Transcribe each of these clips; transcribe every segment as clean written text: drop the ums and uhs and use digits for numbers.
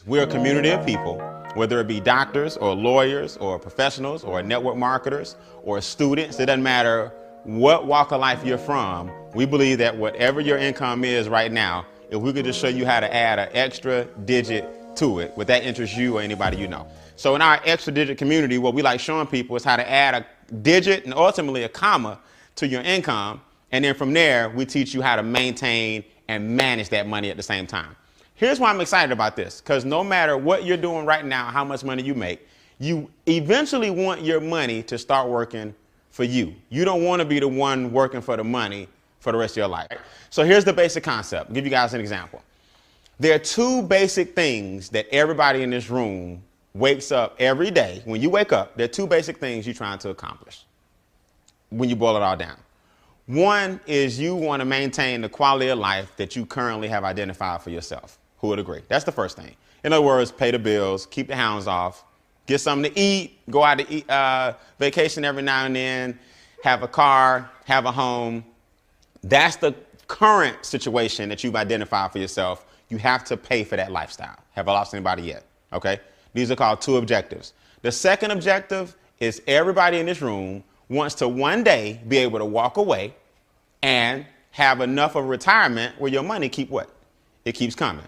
We're a community of people, whether it be doctors or lawyers or professionals or network marketers or students. It doesn't matter what walk of life you're from. We believe that whatever your income is right now, if we could just show you how to add an extra digit to it, would that interest you or anybody you know? So in our extra digit community, what we like showing people is how to add a digit and ultimately a comma to your income. And then from there, we teach you how to maintain and manage that money at the same time. Here's why I'm excited about this, because no matter what you're doing right now, how much money you make, you eventually want your money to start working for you. You don't want to be the one working for the money for the rest of your life. So here's the basic concept. I'll give you guys an example. There are two basic things that everybody in this room wakes up every day. When you wake up, there are two basic things you're trying to accomplish when you boil it all down. One is you want to maintain the quality of life that you currently have identified for yourself. Who would agree? That's the first thing. In other words, pay the bills, keep the hounds off, get something to eat, go out to eat, vacation every now and then, have a car, have a home. That's the current situation that you've identified for yourself. You have to pay for that lifestyle. Have I lost anybody yet? Okay. These are called two objectives. The second objective is everybody in this room wants to one day be able to walk away and have enough of retirement where your money keep what? It keeps coming.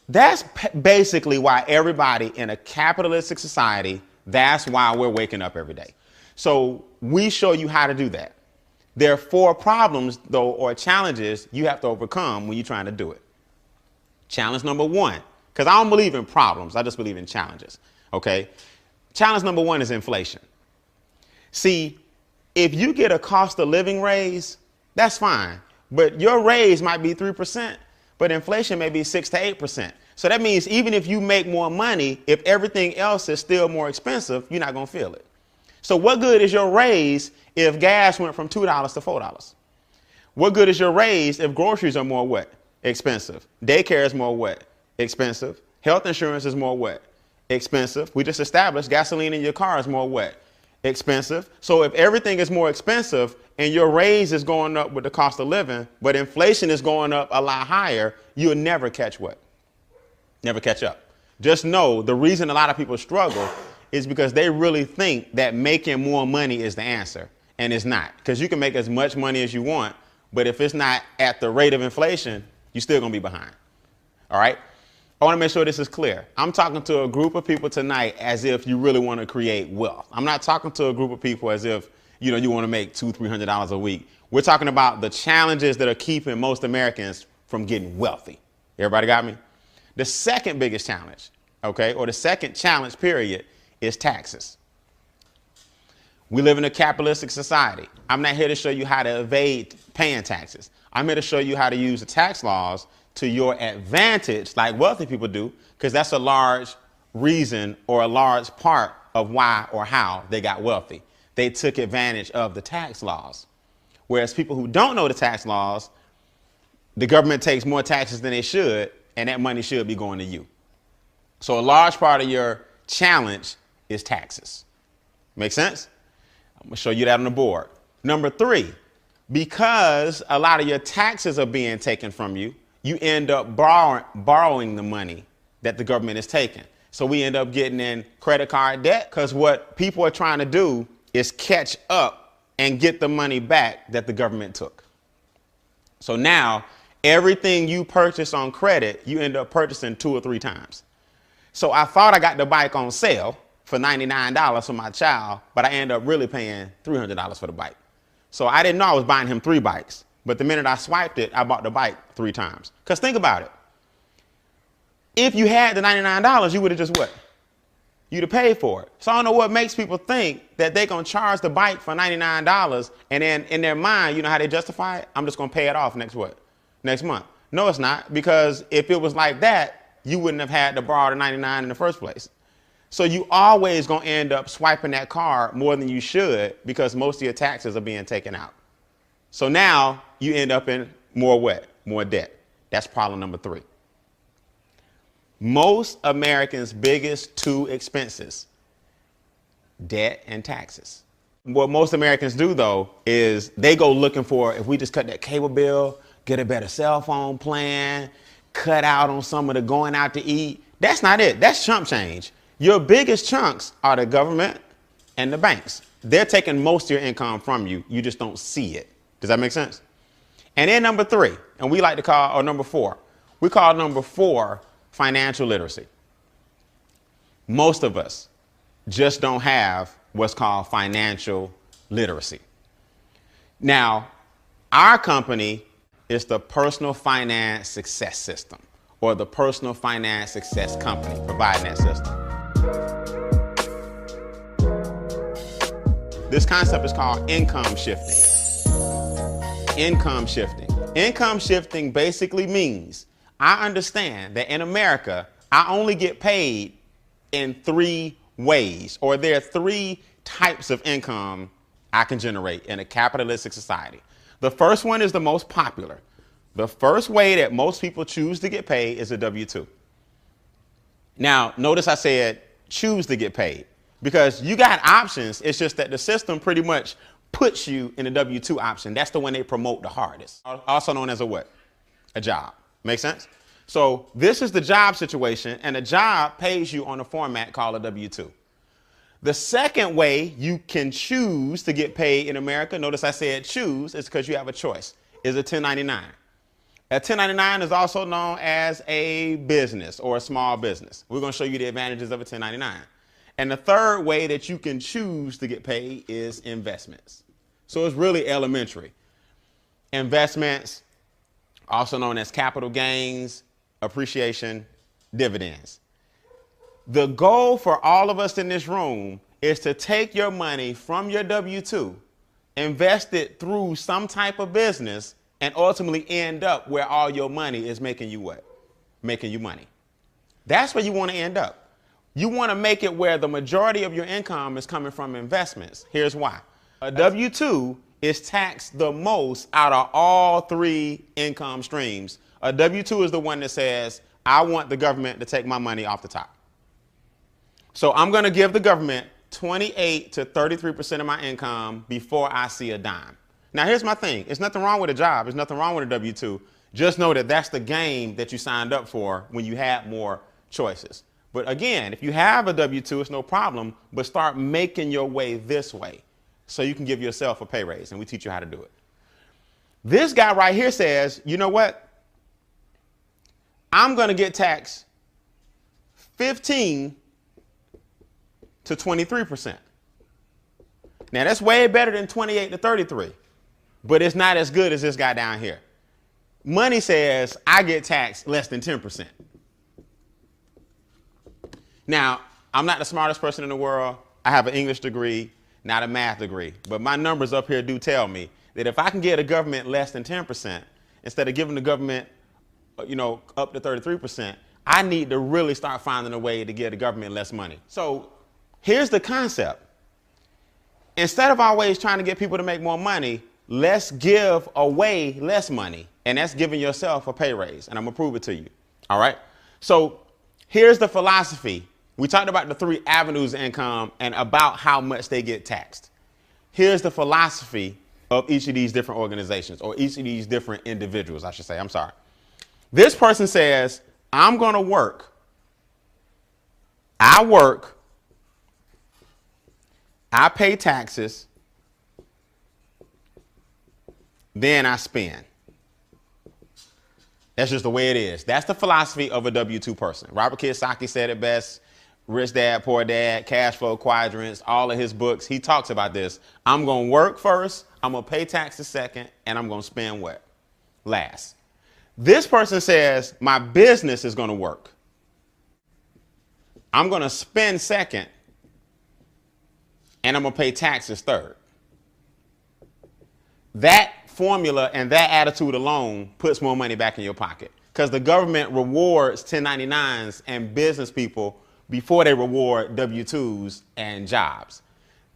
That's basically why everybody in a capitalistic society, that's why we're waking up every day. So we show you how to do that. There are 4 problems, though, or challenges you have to overcome when you're trying to do it. Challenge number 1, because I don't believe in problems. I just believe in challenges. Okay. Challenge number 1 is inflation. See, if you get a cost of living raise, that's fine. But your raise might be 3%, but inflation may be 6 to 8%. So that means even if you make more money, if everything else is still more expensive, you're not going to feel it. So what good is your raise if gas went from $2 to $4? What good is your raise if groceries are more what? Expensive. Daycare is more what? Expensive. Health insurance is more what? Expensive. We just established gasoline in your car is more what? Expensive. So if everything is more expensive and your raise is going up with the cost of living, but inflation is going up a lot higher, you'll never catch what? Never catch up. Just know the reason a lot of people struggle is because they really think that making more money is the answer, and it's not, because you can make as much money as you want, but if it's not at the rate of inflation, you're still going to be behind. All right. I want to make sure this is clear. I'm talking to a group of people tonight as if you really want to create wealth. I'm not talking to a group of people as if, you want to make $200-300 a week. We're talking about the challenges that are keeping most Americans from getting wealthy. Everybody got me? The second biggest challenge, okay, or the second challenge period is taxes. We live in a capitalistic society. I'm not here to show you how to evade paying taxes. I'm here to show you how to use the tax laws to your advantage, like wealthy people do, because that's a large reason or a large part of why or how they got wealthy. They took advantage of the tax laws. Whereas people who don't know the tax laws, the government takes more taxes than they should, and that money should be going to you. So a large part of your challenge is taxes. Make sense? I'm going to show you that on the board. Number 3, because a lot of your taxes are being taken from you, you end up borrowing the money that the government is taking. So we end up getting in credit card debt, because what people are trying to do is catch up and get the money back that the government took. So now everything you purchase on credit, you end up purchasing 2 or 3 times. So I thought I got the bike on sale for $99 for my child, but I ended up really paying $300 for the bike. So I didn't know I was buying him 3 bikes. But the minute I swiped it, I bought the bike 3 times. Because think about it. If you had the $99, you would have just what? You'd have paid for it. So I don't know what makes people think that they're going to charge the bike for $99 and then in their mind, you know how they justify it? I'm just going to pay it off next month. No, it's not. Because if it was like that, you wouldn't have had to borrow the $99 in the first place. So you always going to end up swiping that card more than you should because most of your taxes are being taken out. So now you end up in more what? More debt. That's problem number 3. Most Americans' biggest 2 expenses, debt and taxes. What most Americans do, though, is they go looking for, if we just cut that cable bill, get a better cell phone plan, cut out on some of the going out to eat, That's not it. That's chump change. Your biggest chunks are the government and the banks. They're taking most of your income from you. You just don't see it. Does that make sense? And then number three, and we like to call, or number four, we call number four financial literacy. Most of us just don't have what's called financial literacy. Now, our company is the Personal Finance Success System, or the Personal Finance Success Company providing that system. This concept is called income shifting. Income shifting. Income shifting basically means I understand that in America, I only get paid in three ways, or there are three types of income I can generate in a capitalistic society. The first one is the most popular. The first way that most people choose to get paid is a W-2. Now, notice I said choose to get paid because you got options. It's just that the system pretty much puts you in the W-2 option. That's the one they promote the hardest. Also known as a what? A job. Make sense? So this is the job situation, and a job pays you on a format called a W-2. The second way you can choose to get paid in America, notice I said choose, is because you have a choice, is a 1099. A 1099 is also known as a business or a small business. We're going to show you the advantages of a 1099. And the third way that you can choose to get paid is investments. So it's really elementary. Investments, also known as capital gains, appreciation, dividends. The goal for all of us in this room is to take your money from your W-2, invest it through some type of business, and ultimately end up where all your money is making you what? Making you money. That's where you want to end up. You want to make it where the majority of your income is coming from investments. Here's why. A W-2 is taxed the most out of all three income streams. A W-2 is the one that says, I want the government to take my money off the top. So I'm going to give the government 28 to 33% of my income before I see a dime. Now, here's my thing. There's nothing wrong with a job. There's nothing wrong with a W-2. Just know that that's the game that you signed up for when you had more choices. But again, if you have a W-2, it's no problem, but start making your way this way so you can give yourself a pay raise, and we teach you how to do it. This guy right here says, you know what? I'm going to get taxed 15 to 23%. Now that's way better than 28 to 33, but it's not as good as this guy down here. Money says I get taxed less than 10%. Now, I'm not the smartest person in the world. I have an English degree, not a math degree, but my numbers up here do tell me that if I can get a government less than 10%, instead of giving the government, up to 33%, I need to really start finding a way to give the government less money. So here's the concept. Instead of always trying to get people to make more money, let's give away less money. And that's giving yourself a pay raise. And I'm going to prove it to you. All right. So here's the philosophy. We talked about the three avenues of income and about how much they get taxed. Here's the philosophy of each of these different organizations, or each of these different individuals, I should say. I'm sorry. This person says, I'm going to work. I work. I pay taxes, then I spend. That's just the way it is. That's the philosophy of a W-2 person. Robert Kiyosaki said it best. Rich Dad, Poor Dad, Cash Flow Quadrants, all of his books. He talks about this. I'm going to work first, I'm going to pay taxes second, and I'm going to spend what? Last. This person says, my business is going to work. I'm going to spend second, and I'm going to pay taxes third. That formula and that attitude alone puts more money back in your pocket, because the government rewards 1099s and business people before they reward W-2s and jobs.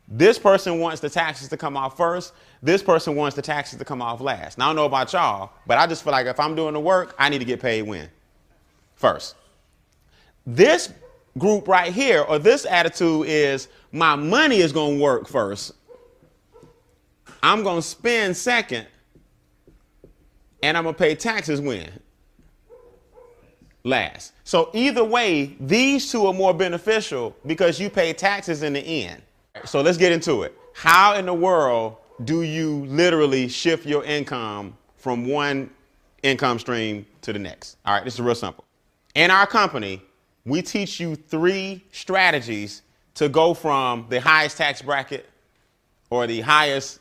This person wants the taxes to come off first. This person wants the taxes to come off last. Now, I don't know about y'all, but I just feel like if I'm doing the work, I need to get paid when? First. This group right here, or this attitude, is my money is going to work first. I'm going to spend second, and I'm going to pay taxes when? last. So either way, these two are more beneficial because you pay taxes in the end. So let's get into it. How in the world do you literally shift your income from one income stream to the next? All right, this is real simple. In our company, we teach you 3 strategies to go from the highest tax bracket or the highest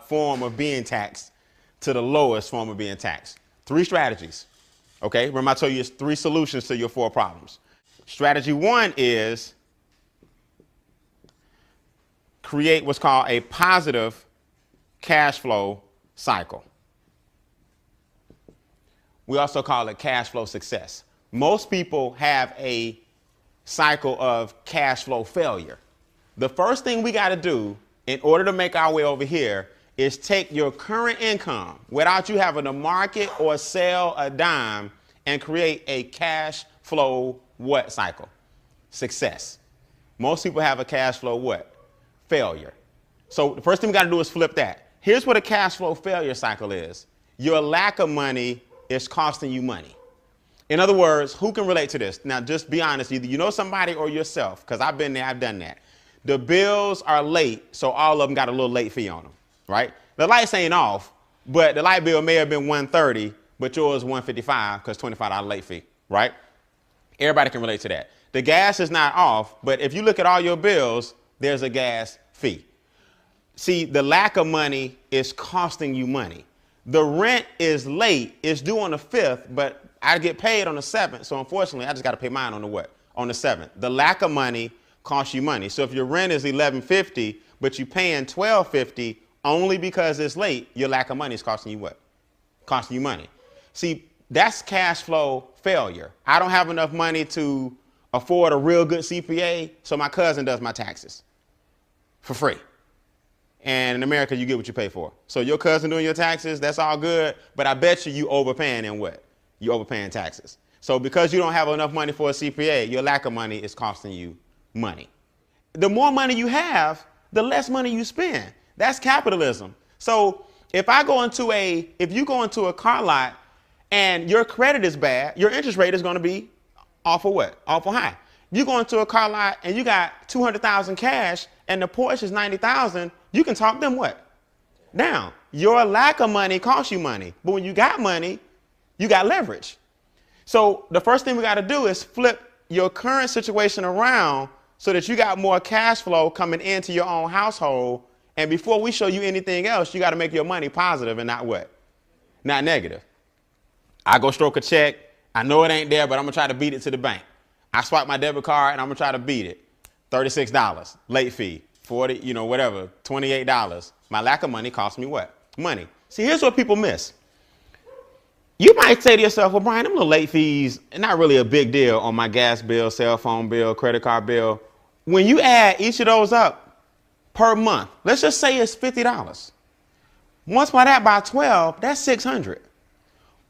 form of being taxed to the lowest form of being taxed. 3 strategies. Okay, remember I told you it's 3 solutions to your 4 problems. Strategy 1 is create what's called a positive cash flow cycle. We also call it cash flow success. Most people have a cycle of cash flow failure. The first thing we got to do in order to make our way over here is take your current income without you having to market or sell a dime and create a cash flow what cycle? Success. Most people have a cash flow what? Failure. So the first thing we got to do is flip that. Here's what a cash flow failure cycle is. Your lack of money is costing you money. In other words, who can relate to this? Now, just be honest. Either you know somebody or yourself, because I've been there, I've done that. The bills are late, so all of them got a little late fee on them, right? The lights ain't off, but the light bill may have been $130, but yours $155 because $25 late fee, right? Everybody can relate to that. The gas is not off, but if you look at all your bills, there's a gas fee. See, the lack of money is costing you money. The rent is late. It's due on the 5th, but I get paid on the 7th. So unfortunately, I just got to pay mine on the what? On the 7th. The lack of money costs you money. So if your rent is $11.50, but you're paying $12.50 only because it's late, your lack of money is costing you what? Costing you money. See, that's cash flow failure. I don't have enough money to afford a real good CPA, so my cousin does my taxes for free. And in America, you get what you pay for. So your cousin doing your taxes, that's all good. But I bet you overpaying in what? You overpaying taxes. So because you don't have enough money for a CPA, your lack of money is costing you money. The more money you have, the less money you spend. That's capitalism. So if you go into a car lot and your credit is bad, your interest rate is going to be awful what? Awful high. You go into a car lot and you got $200,000 cash and the Porsche is $90,000, you can talk them what? Down. Your lack of money costs you money. But when you got money, you got leverage. So the first thing we got to do is flip your current situation around so that you got more cash flow coming into your own household. And before we show you anything else, you got to make your money positive and not what? Not negative. I go stroke a check. I know it ain't there, but I'm going to try to beat it to the bank. I swipe my debit card and I'm going to try to beat it. $36, late fee, 40, whatever, $28. My lack of money costs me what? Money. See, here's what people miss. You might say to yourself, well, Brian, them little late fees, not really a big deal on my gas bill, cell phone bill, credit card bill. When you add each of those up per month, let's just say it's $50. Multiply that by 12, that's $600.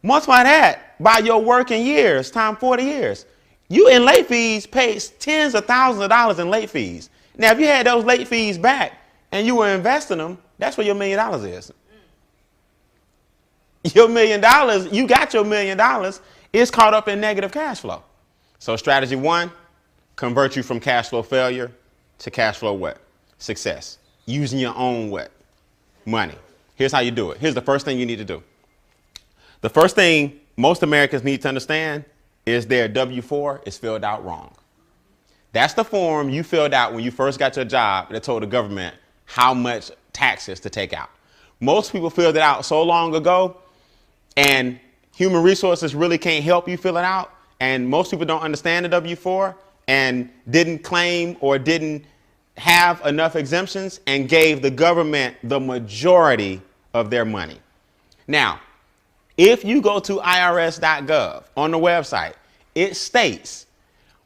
Multiply that by your working years, times 40 years. You in late fees pay tens of thousands of dollars in late fees. Now, if you had those late fees back and you were investing them, that's where your $1 million is. Your $1 million, you got your $1 million, is caught up in negative cash flow. So strategy 1, convert you from cash flow failure to cash flow what? Success. Using your own what? Money. Here's how you do it. Here's the first thing you need to do. The first thing most Americans need to understand is their W-4 is filled out wrong. That's the form you filled out when you first got your job that told the government how much taxes to take out. Most people filled it out so long ago, and human resources really can't help you fill it out. And most people don't understand the W-4 and didn't claim or didn't have enough exemptions and gave the government the majority of their money. Now, if you go to irs.gov on the website, it states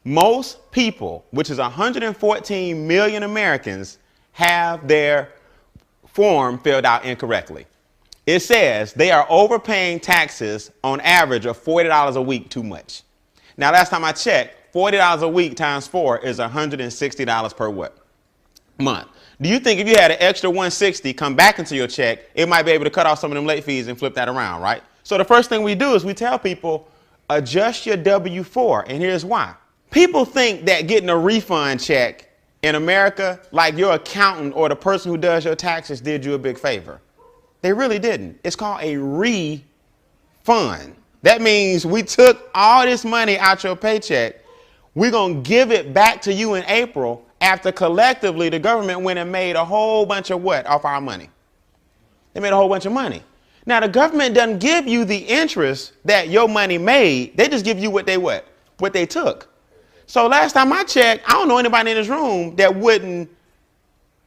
most people, which is 114 million Americans, have their form filled out incorrectly. It says they are overpaying taxes on average of $40 a week too much. Now, last time I checked, $40 a week times 4 is $160 per what? Month. Do you think if you had an extra $160 come back into your check, it might be able to cut off some of them late fees and flip that around, right? So the first thing we do is we tell people adjust your W-4, and here's why. People think that getting a refund check in America, like your accountant or the person who does your taxes did you a big favor. They really didn't. It's called a refund. That means we took all this money out your paycheck. We're going to give it back to you in April after collectively the government went and made a whole bunch of what off our money? They made a whole bunch of money. Now, the government doesn't give you the interest that your money made. They just give you what they took. So last time I checked, I don't know anybody in this room that wouldn't,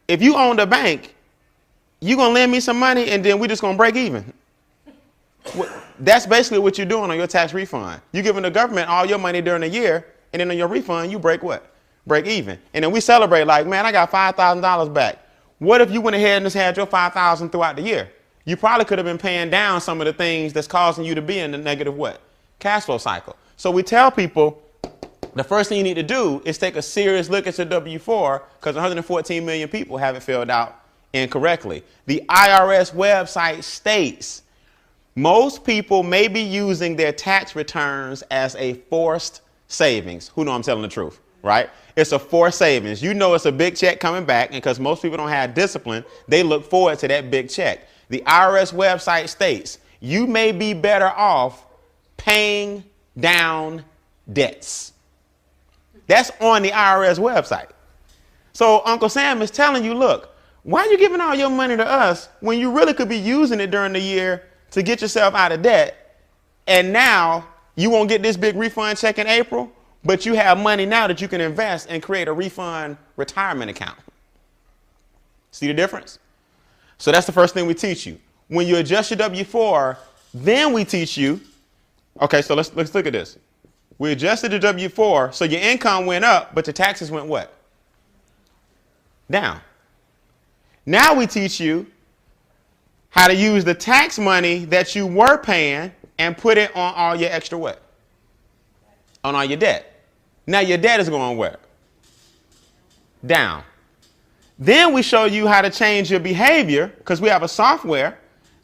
if you owned a bank, you going to lend me some money and then we just going to break even. That's basically what you're doing on your tax refund. You're giving the government all your money during the year, and then on your refund, you break what? Break even. And then we celebrate like, man, I got $5,000 back. What if you went ahead and just had your $5,000 throughout the year? You probably could have been paying down some of the things that's causing you to be in the negative what? Cash flow cycle. So we tell people, the first thing you need to do is take a serious look at your W-4 because 114 million people have it filled out incorrectly. The IRS website states most people may be using their tax returns as a forced savings. Who know I'm telling the truth, right? It's a forced savings. You know it's a big check coming back, and because most people don't have discipline, they look forward to that big check. The IRS website states you may be better off paying down debts. That's on the IRS website. So Uncle Sam is telling you, look, why are you giving all your money to us when you really could be using it during the year to get yourself out of debt? And now you won't get this big refund check in April, but you have money now that you can invest and create a refund retirement account. See the difference? So that's the first thing we teach you. When you adjust your W-4, then we teach you, okay, so let's look at this. We adjusted the W-4, so your income went up, but your taxes went what? Down. Now we teach you how to use the tax money that you were paying and put it on all your extra what? On all your debt. Now your debt is going where? Down. Then we show you how to change your behavior because we have a software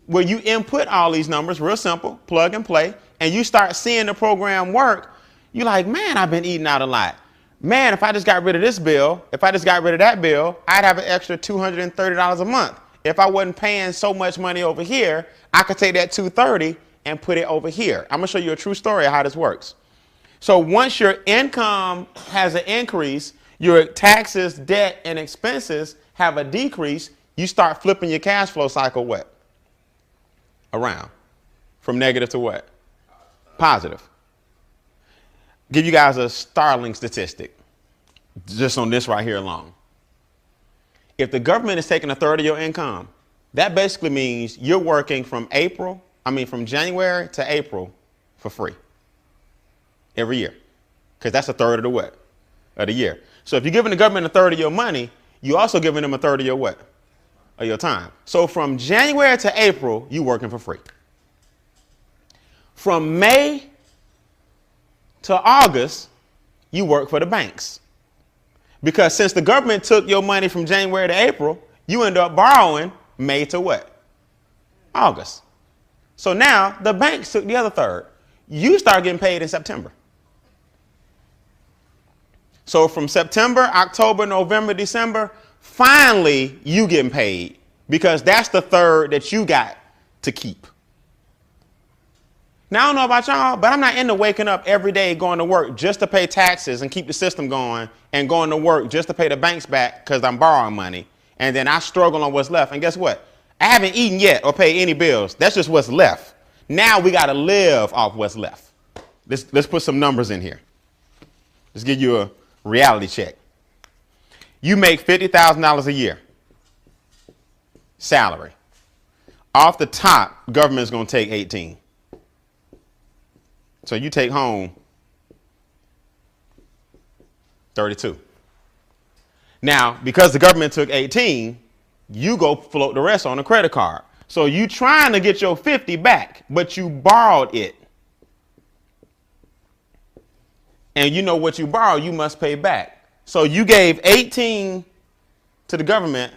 where you input all these numbers, real simple, plug and play, and you start seeing the program work. You're like, man, I've been eating out a lot. Man, if I just got rid of this bill, if I just got rid of that bill, I'd have an extra $230 a month. If I wasn't paying so much money over here, I could take that $230 and put it over here. I'm going to show you a true story of how this works. So once your income has an increase, your taxes, debt, and expenses have a decrease, you start flipping your cash flow cycle what? Around. From negative to what? Positive. Give you guys a startling statistic just on this right here alone. If the government is taking a third of your income, that basically means you're working from January to April for free every year, because that's a third of the what? Of the year. So if you're giving the government a third of your money, you're also giving them a third of your what? Of your time. So from January to April, you're working for free. From May to August, you work for the banks. Because since the government took your money from January to April, you end up borrowing May to what? August. So now the banks took the other third. You start getting paid in September. So from September, October, November, December, finally you getting paid because that's the third that you got to keep. Now, I don't know about y'all, but I'm not into waking up every day going to work just to pay taxes and keep the system going and going to work just to pay the banks back because I'm borrowing money. And then I struggle on what's left. And guess what? I haven't eaten yet or paid any bills. That's just what's left. Now we got to live off what's left. Let's put some numbers in here. Let's give you a reality check. You make $50,000 a year salary. Off the top, government's going to take 18. So you take home 32. Now, because the government took 18, you go float the rest on a credit card. So you trying to get your 50 back, but you borrowed it. And you know what you borrowed, you must pay back. So you gave 18 to the government.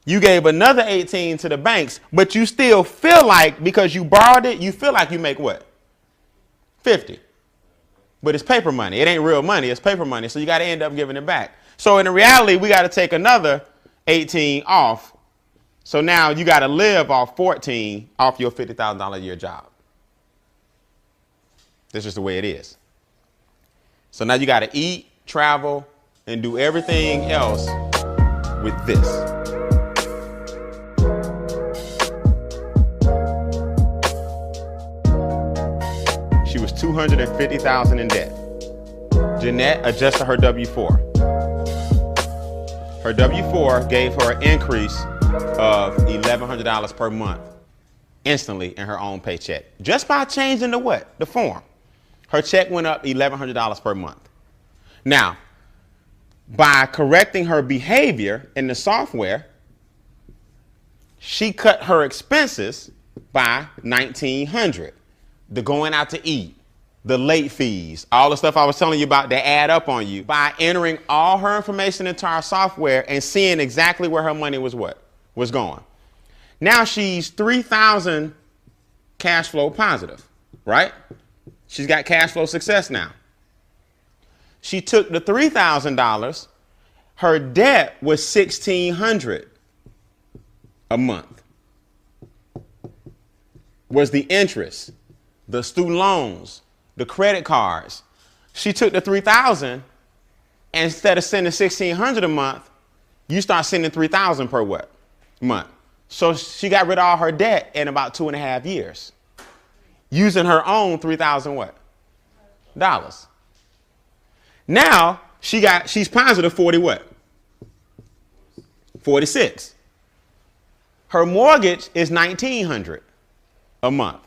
You gave another 18 to the banks, but you still feel like because you borrowed it, you feel like you make what? 50. but it's paper money. It ain't real money. It's paper money. So you got to end up giving it back. So in reality, we got to take another 18 off. So now you got to live off 14 off your $50,000 a year job. That's just the way it is. So now you got to eat, travel, and do everything else with this. She was $250,000 in debt. Jeanette adjusted her W-4. Her W-4 gave her an increase of $1,100 per month instantly in her own paycheck. Just by changing the what? The form. Her check went up $1,100 per month. Now, by correcting her behavior in the software, she cut her expenses by $1,900. The going out to eat, the late fees, all the stuff I was telling you about that add up on you. By entering all her information into our software and seeing exactly where her money was going. Now she's $3,000 cash flow positive, right? She's got cash flow success now. She took the $3,000. Her debt was $1,600 a month. Was the interest, the student loans, the credit cards. She took the $3,000, and instead of sending $1,600 a month, you start sending $3,000 per what? Month. So she got rid of all her debt in about 2.5 years, using her own $3,000 what? Dollars. Now she's positive 40 what? 46. Her mortgage is $1,900 a month.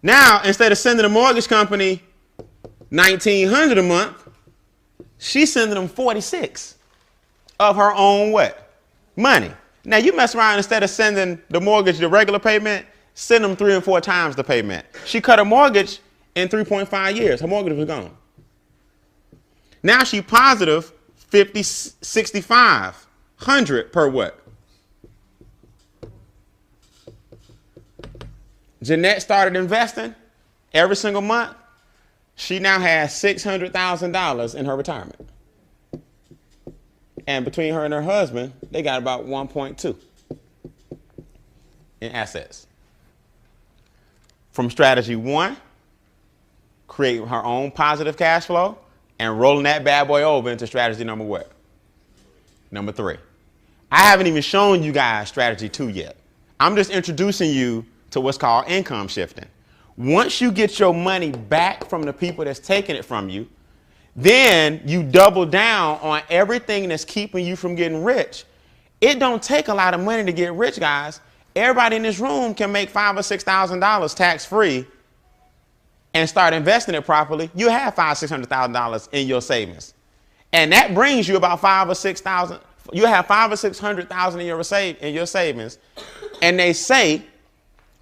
Now, instead of sending the mortgage company $1,900 a month, she's sending them 46 of her own what? Money. Now you mess around, instead of sending the mortgage the regular payment, send them 3 and 4 times the payment. She cut her mortgage in 3.5 years. Her mortgage was gone. Now she positive 50, 65, 100 per what? Jeanette started investing every single month. She now has $600,000 in her retirement. And between her and her husband, they got about 1.2 in assets. From strategy 1, create her own positive cash flow and rolling that bad boy over into strategy number what? Number 3. I haven't even shown you guys strategy 2 yet. I'm just introducing you to what's called income shifting. Once you get your money back from the people that's taking it from you, then you double down on everything that's keeping you from getting rich. It don't take a lot of money to get rich, guys. Everybody in this room can make $5,000 or $6,000 tax-free and start investing it properly. You have $500,000 or $600,000 in your savings, and that brings you about $5,000 or $6,000. You have $500,000 or $600,000 in your savings, and they say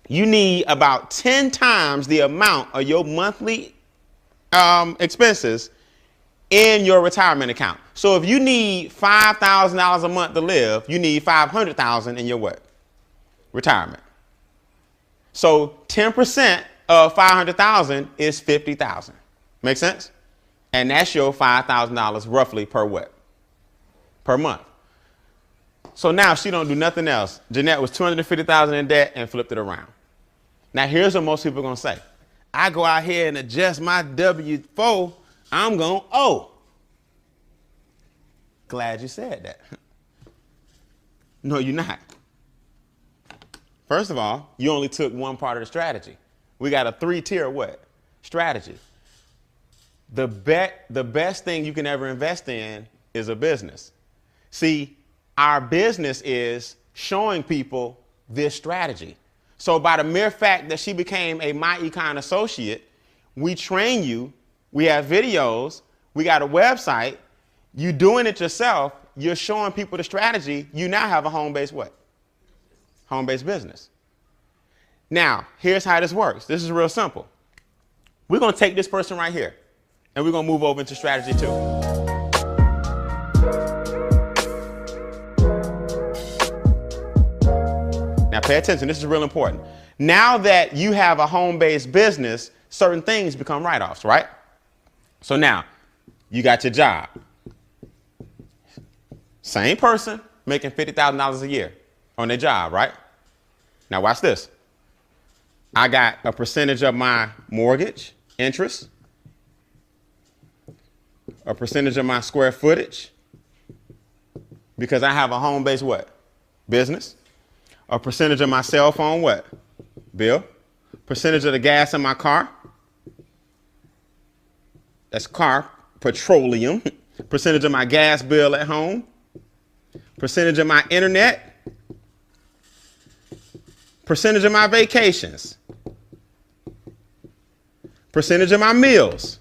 you need about 10 times the amount of your monthly expenses in your retirement account. So if you need $5,000 a month to live, you need $500,000 in your what? Retirement. So 10% of $500,000 is $50,000. Make sense? And that's your $5,000 roughly per what? Per month. So now she don't do nothing else. Jeanette was $250,000 in debt and flipped it around. Now here's what most people are going to say. I go out here and adjust my W-4, I'm going to owe. Glad you said that. No, you're not. First of all, you only took one part of the strategy. We got a 3-tier what? Strategy. The best thing you can ever invest in is a business. See, our business is showing people this strategy. So by the mere fact that she became a MyEcon associate, we train you, we have videos, we got a website, you doing it yourself, you're showing people the strategy, you now have a home-based what? Home-based business. Now, here's how this works. This is real simple. We're going to take this person right here, and we're going to move over into strategy 2. Now pay attention, this is real important. Now that you have a home-based business, certain things become write-offs, right? So now you got your job. Same person making $50,000 a year on their job, right? Now watch this. I got a percentage of my mortgage interest, a percentage of my square footage, because I have a home-based what? Business. A percentage of my cell phone what? Bill. Percentage of the gas in my car. That's car, petroleum. Percentage of my gas bill at home. Percentage of my internet. Percentage of my vacations. Percentage of my meals.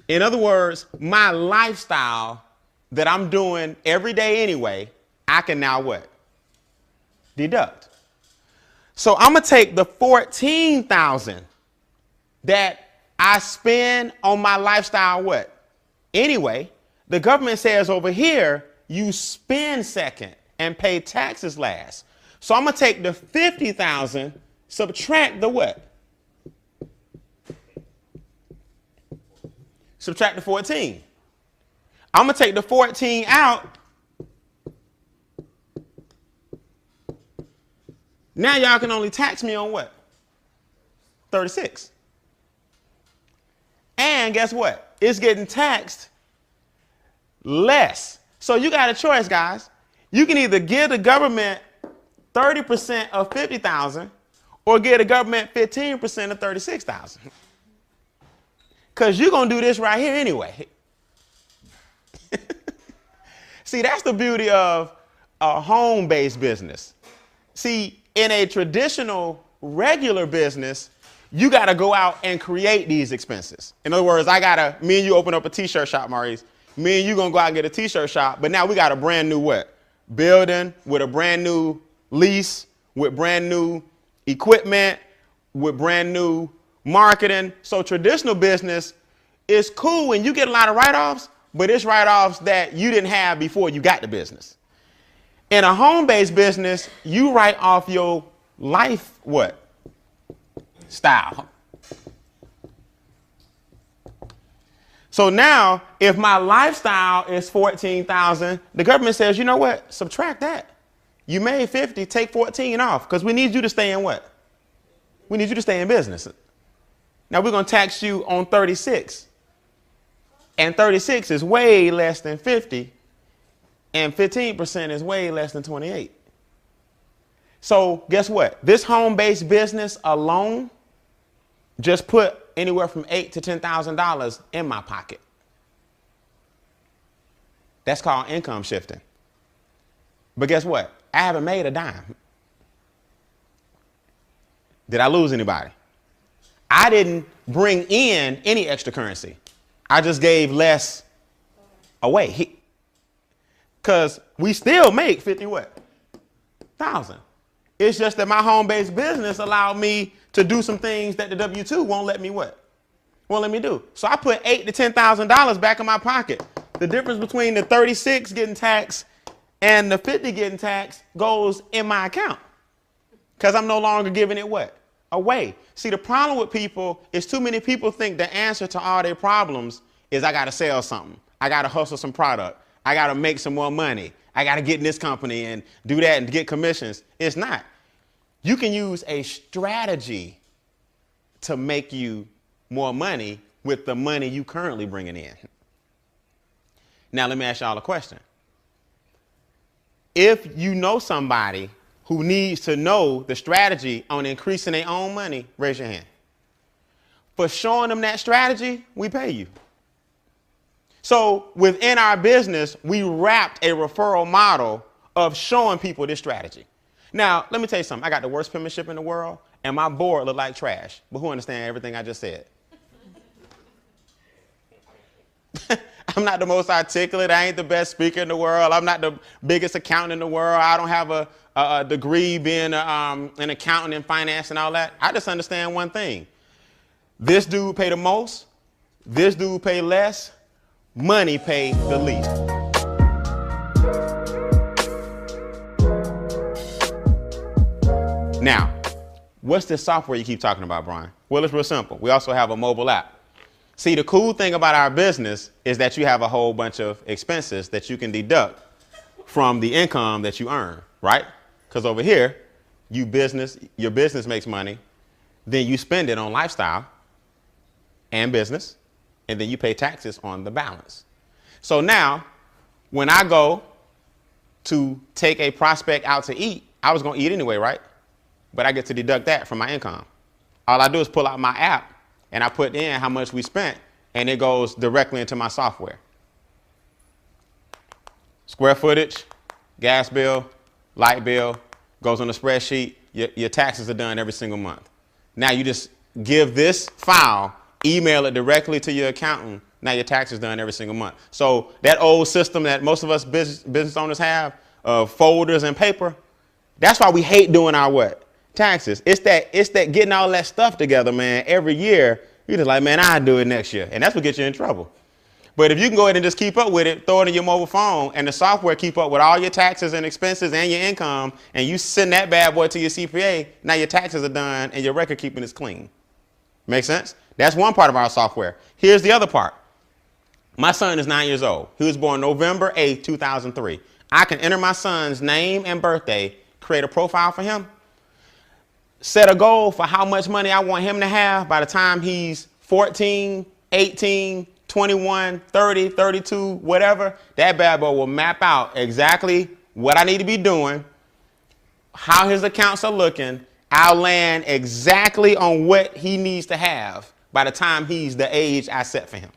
In other words, my lifestyle that I'm doing every day anyway, I can now what? Deduct. So I'm going to take the $14,000 that I spend on my lifestyle what? Anyway, the government says over here, you spend second and pay taxes last. So I'm going to take the $50,000, subtract the what? Subtract the 14. I'm going to take the 14 out. Now y'all can only tax me on what? 36. And guess what? It's getting taxed less. So you got a choice, guys. You can either give the government 30% of 50,000 or give the government 15% of 36,000. Because you're going to do this right here anyway. See, that's the beauty of a home-based business. See, in a traditional, regular business, you got to go out and create these expenses. In other words, me and you open up a t-shirt shop, Maurice. Me and you going to go out and get a t-shirt shop, but now we got a brand new what? Building with a brand new lease, with brand new equipment, with brand new marketing. So traditional business is cool when you get a lot of write-offs, but it's write-offs that you didn't have before you got the business. In a home-based business, you write off your life what? Style. So now, if my lifestyle is 14,000, the government says, you know what? Subtract that. You made 50, take 14 off, because we need you to stay in what? We need you to stay in business. Now we're going to tax you on 36. And 36 is way less than 50. And 15% is way less than 28. So guess what? This home-based business alone just put anywhere from $8,000 to $10,000 in my pocket. That's called income shifting. But guess what? I haven't made a dime. Did I lose anybody? I didn't bring in any extra currency. I just gave less away. Because we still make 50 what? Thousand. It's just that my home-based business allowed me to do some things that the W-2 won't let me what? Won't let me do. So I put $8,000 to $10,000 back in my pocket. The difference between the 36 getting taxed and the 50 getting taxed goes in my account. Because I'm no longer giving it what? Away. See, the problem with people is too many people think the answer to all their problems is I got to sell something. I got to hustle some product. I got to make some more money. I got to get in this company and do that and get commissions. It's not. You can use a strategy to make you more money with the money you currently bringing in. Now, let me ask y'all a question. If you know somebody who needs to know the strategy on increasing their own money, raise your hand. For showing them that strategy, we pay you. So within our business, we wrapped a referral model of showing people this strategy. Now, let me tell you something. I got the worst penmanship in the world, and my board look like trash. But who understands everything I just said? I'm not the most articulate. I ain't the best speaker in the world. I'm not the biggest accountant in the world. I don't have a degree being an accountant in finance and all that. I just understand one thing. This dude pay the most. This dude pay less. Money pay the least. Now, what's this software you keep talking about, Brian? Well, it's real simple. We also have a mobile app. See, the cool thing about our business is that you have a whole bunch of expenses that you can deduct from the income that you earn, right? Because over here, your business makes money, then you spend it on lifestyle and business, and then you pay taxes on the balance. So now, when I go to take a prospect out to eat, I was going to eat anyway, right? But I get to deduct that from my income. All I do is pull out my app and I put in how much we spent, and it goes directly into my software. Square footage, gas bill, light bill, goes on the spreadsheet. Your taxes are done every single month. Now you just give this file, email it directly to your accountant. Now your taxes done every single month. So that old system that most of us business owners have of folders and paper, that's why we hate doing our what? Taxes. It's that getting all that stuff together, man, every year. You're just like, man, I'll do it next year. And that's what gets you in trouble. But if you can go ahead and just keep up with it, throw it in your mobile phone, and the software keep up with all your taxes and expenses and your income, and you send that bad boy to your CPA, now your taxes are done and your record keeping is clean. Make sense? That's one part of our software. Here's the other part. My son is 9 years old. He was born November 8, 2003. I can enter my son's name and birthday, create a profile for him, set a goal for how much money I want him to have by the time he's 14, 18, 21, 30, 32, whatever. That bad boy will map out exactly what I need to be doing, how his accounts are looking. I'll land exactly on what he needs to have by the time he's the age I set for him.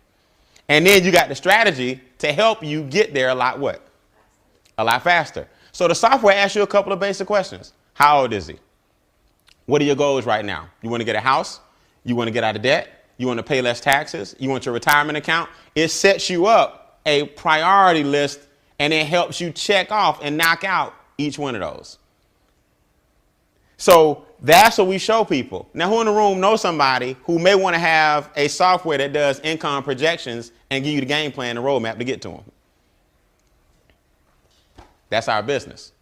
And then you got the strategy to help you get there a lot faster. So the software asks you a couple of basic questions. How old is he? What are your goals right now? You want to get a house? You want to get out of debt? You want to pay less taxes? You want your retirement account? It sets you up a priority list, and it helps you check off and knock out each one of those. So that's what we show people. Now, who in the room knows somebody who may want to have a software that does income projections and give you the game plan and roadmap to get to them? That's our business.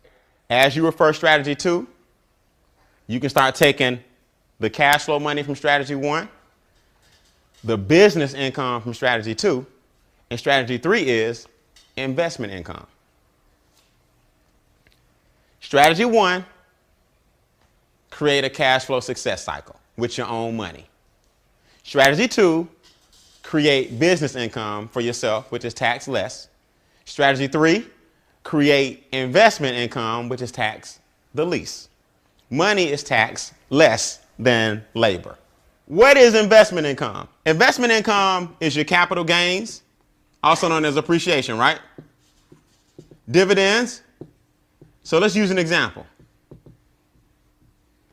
As you refer strategy 2, you can start taking the cash flow money from strategy 1, the business income from strategy 2, and strategy 3 is investment income. Strategy 1, create a cash flow success cycle with your own money. Strategy 2, create business income for yourself, which is tax less. Strategy 3, create investment income, which is tax the least. Money is taxed less than labor. What is investment income? Investment income is your capital gains, also known as appreciation, right? Dividends. So let's use an example.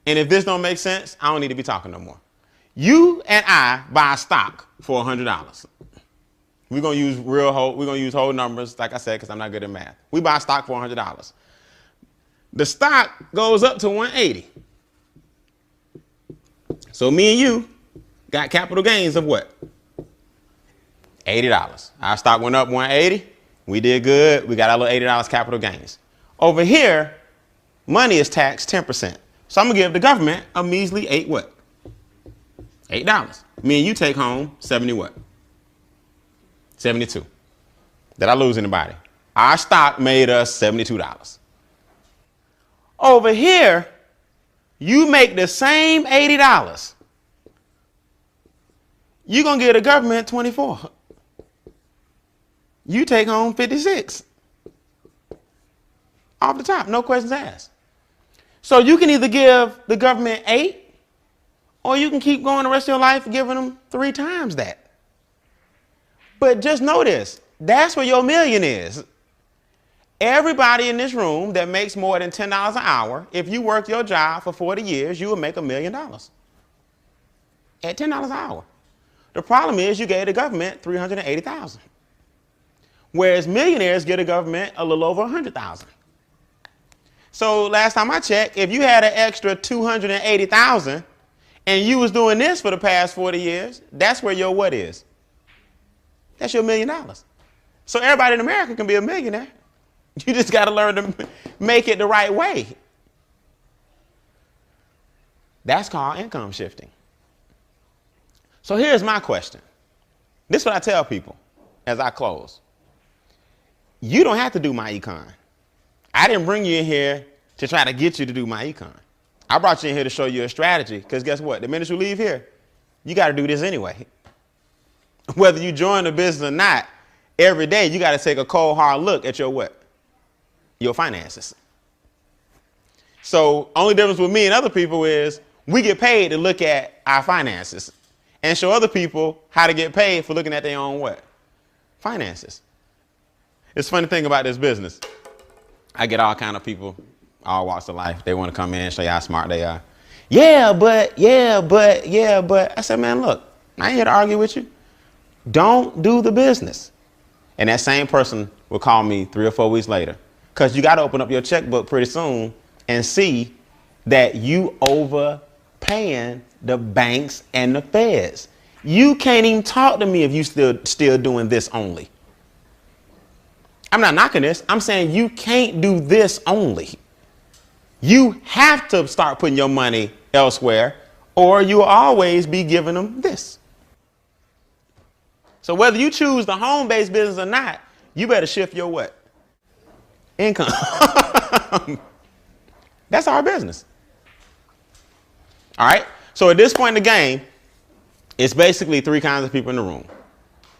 And if this don't make sense, I don't need to be talking no more. You and I buy stock for $100. We're going to use whole numbers, like I said, because I'm not good at math. We buy stock for $100. The stock goes up to 180. So me and you got capital gains of what? $80. Our stock went up 180. We did good. We got our little $80 capital gains. Over here, money is taxed 10%. So I'm going to give the government a measly $8. Me and you take home 70 what? 72. Did I lose anybody? Our stock made us $72. Over here, you make the same $80. You're going to give the government 24. You take home 56. Off the top, no questions asked. So you can either give the government 8, or you can keep going the rest of your life giving them 3 times that. But just know this, that's where your million is. Everybody in this room that makes more than $10 an hour, if you work your job for 40 years, you will make $1 million at $10 an hour. The problem is you gave the government $380,000, whereas millionaires get the government a little over $100,000. So last time I checked, if you had an extra $280,000 and you was doing this for the past 40 years, that's where your what is? That's your $1 million. So everybody in America can be a millionaire. You just got to learn to make it the right way. That's called income shifting. So here's my question. This is what I tell people as I close. You don't have to do MyEcon. I didn't bring you in here to try to get you to do MyEcon. I brought you in here to show you a strategy, because guess what? The minute you leave here, you got to do this anyway. Whether you join the business or not, every day you got to take a cold, hard look at your what? Your finances. So only difference with me and other people is we get paid to look at our finances and show other people how to get paid for looking at their own what? Finances. It's a funny thing about this business. I get all kind of people, all walks of life. They want to come in and show you how smart they are. Yeah, but. I said, man, look, I ain't here to argue with you. Don't do the business. And that same person will call me 3 or 4 weeks later, because you got to open up your checkbook pretty soon and see that you overpaying the banks and the feds. You can't even talk to me if you still doing this only. I'm not knocking this. I'm saying you can't do this only. You have to start putting your money elsewhere, or you'll always be giving them this. So whether you choose the home-based business or not, you better shift your what? Income. That's our business. All right. So at this point in the game, it's basically 3 kinds of people in the room,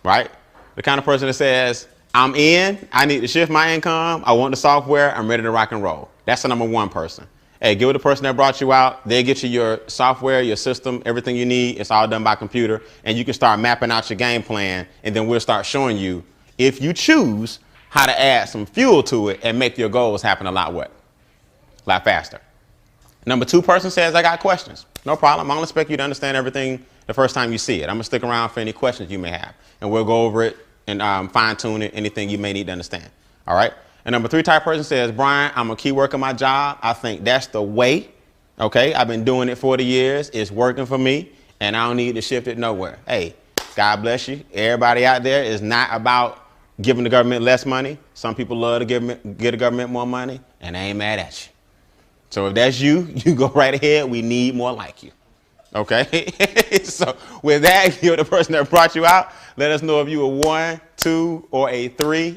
right? The kind of person that says, I'm in, I need to shift my income, I want the software, I'm ready to rock and roll. That's the number 1 person. Hey, give it the person that brought you out. They get you your software, your system, everything you need. It's all done by computer, and you can start mapping out your game plan, and then we'll start showing you, if you choose, how to add some fuel to it and make your goals happen a lot faster. Number 2 person says, I got questions. No problem. I don't expect you to understand everything the first time you see it. I'm going to stick around for any questions you may have, and we'll go over it and fine tune it, anything you may need to understand. All right. And number 3 type person says, Brian, I'm going to keep working my job. I think that's the way. OK, I've been doing it 40 years. It's working for me, and I don't need to shift it nowhere. Hey, God bless you. Everybody out there is not about giving the government less money. Some people love to give the government more money, and they ain't mad at you. So if that's you, you go right ahead. We need more like you. OK, so with that, you're the person that brought you out. Let us know if you a 1, 2, or a 3.